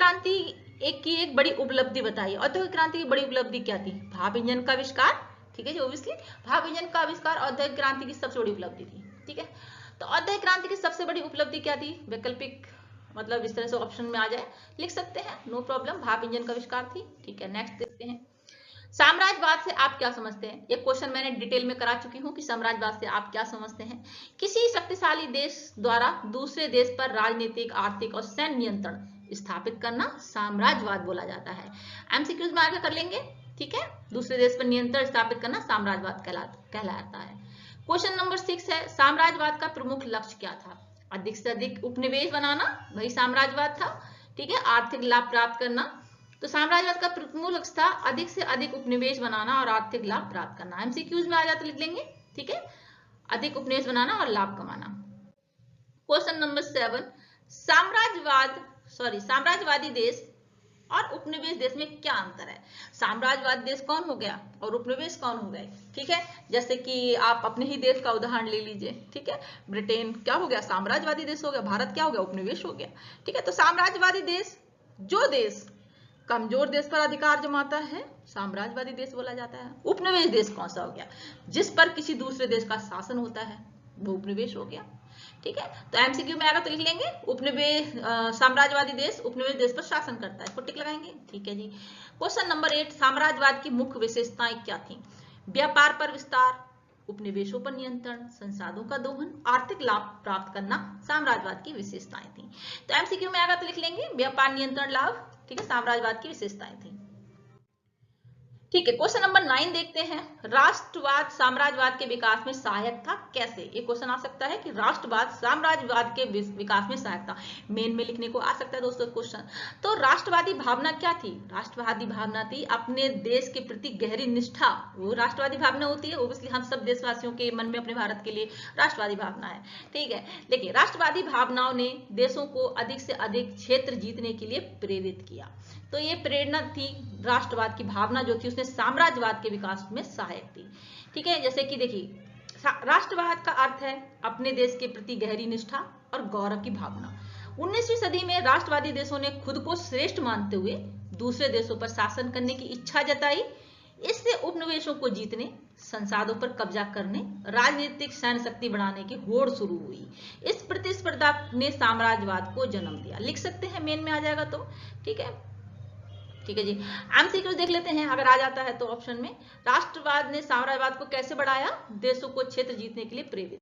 क्रांति एक बड़ी उपलब्धि बताइए। औद्योगिक क्रांति की बड़ी उपलब्धि क्या थी? भाप इंजन का आविष्कार, ठीक है जी, ऑब्वियसली भाप इंजन का आविष्कार औद्योगिक क्रांति की सबसे बड़ी उपलब्धि थी, ठीक है। तो औद्योगिक क्रांति की सबसे बड़ी उपलब्धि क्या थी? वैकल्पिक मतलब इस तरह से ऑप्शन में आ जाए लिख सकते हैं, नो प्रॉब्लम, भाप इंजन का आविष्कार थी, ठीक है। नेक्स्ट देखते हैं, साम्राज्यवाद से आप क्या समझते हैं? ये क्वेश्चन मैंने डिटेल में करा चुकी हूं कि साम्राज्यवाद से आप क्या समझते हैं। किसी शक्तिशाली देश द्वारा दूसरे देश पर राजनीतिक, आर्थिक और सैन्य नियंत्रण स्थापित करना साम्राज्यवाद बोला जाता है। एमसीक्यूज में आगे कर लेंगे, ठीक है। दूसरे देश पर नियंत्रण स्थापित करना साम्राज्यवाद कहलाता है। क्वेश्चन नंबर 6 है, साम्राज्यवाद का प्रमुख लक्ष्य क्या था? अधिक से अधिक उपनिवेश बनाना, वही साम्राज्यवाद था, ठीक है। आर्थिक लाभ प्राप्त करना, तो साम्राज्यवाद का प्रमुख लक्ष्य था अधिक से अधिक उपनिवेश बनाना और आर्थिक लाभ प्राप्त करना। एमसीक्यूज में आ जाते लिख लेंगे, ठीक है, अधिक उपनिवेश बनाना और लाभ कमाना। क्वेश्चन नंबर 7, साम्राज्यवादी देश और उपनिवेश देश में क्या अंतर है? साम्राज्यवादी देश कौन हो गया और उपनिवेश कौन हो गए, ठीक है। जैसे कि आप अपने ही देश का उदाहरण ले लीजिए, ठीक है। ब्रिटेन क्या हो गया? साम्राज्यवादी देश हो गया। भारत क्या हो गया? उपनिवेश हो गया, ठीक है। तो साम्राज्यवादी देश, जो देश कमजोर देश पर अधिकार जमाता है, साम्राज्यवादी देश बोला जाता है। उपनिवेश देश कौन सा हो गया? जिस पर किसी दूसरे देश का शासन होता है, वो उपनिवेश हो गया, ठीक है। तो एमसीक्यू में आएगा तो लिख लेंगे उपनिवेश, साम्राज्यवादी देश उपनिवेश देश पर शासन करता है, इसको टिक लगाएंगे, ठीक है जी। क्वेश्चन नंबर 8, साम्राज्यवाद की मुख्य विशेषताएं क्या थी? व्यापार पर विस्तार, उपनिवेशों पर नियंत्रण, संसाधनों का दोहन, आर्थिक लाभ प्राप्त करना साम्राज्यवाद की विशेषताएं थी। तो एमसीक्यू में आएगा तो लिख लेंगे व्यापार, नियंत्रण, लाभ, ठीक है, साम्राज्यवाद की विशेषताएं थी, ठीक है। क्वेश्चन नंबर 9 देखते हैं, राष्ट्रवाद साम्राज्यवाद के विकास में सहायक था कैसे? ये क्वेश्चन आ सकता है कि राष्ट्रवाद साम्राज्यवाद के विकास में सहायक था, मेन में लिखने को आ सकता है दोस्तों क्वेश्चन। तो राष्ट्रवादी भावना क्या थी? राष्ट्रवादी भावना थी अपने देश के प्रति गहरी निष्ठा, वो राष्ट्रवादी भावना होती है। ओब्वियसली हम सब देशवासियों के मन में अपने भारत के लिए राष्ट्रवादी भावना है, ठीक है। देखिए, राष्ट्रवादी भावनाओं ने देशों को अधिक से अधिक क्षेत्र जीतने के लिए प्रेरित किया। तो ये प्रेरणा थी, राष्ट्रवाद की भावना जो थी उसने साम्राज्यवाद के विकास में सहायक थी, ठीक है। जैसे कि देखिए, राष्ट्रवाद का अर्थ है अपने देश के प्रति गहरी निष्ठा और गौरव की भावना। 19वीं सदी में राष्ट्रवादी देशों ने खुद को श्रेष्ठ मानते हुए दूसरे देशों पर शासन करने की इच्छा जताई। इससे उपनिवेशों को जीतने, संसाधनों पर कब्जा करने, राजनीतिक सैन्य शक्ति बढ़ाने की होड़ शुरू हुई। इस प्रतिस्पर्धा ने साम्राज्यवाद को जन्म दिया, लिख सकते हैं, मेन में आ जाएगा तो, ठीक है, ठीक है जी। एमसीक्यूज देख लेते हैं, अगर आ जाता है तो ऑप्शन में, राष्ट्रवाद ने साम्राज्यवाद को कैसे बढ़ाया? देशों को क्षेत्र जीतने के लिए प्रेरित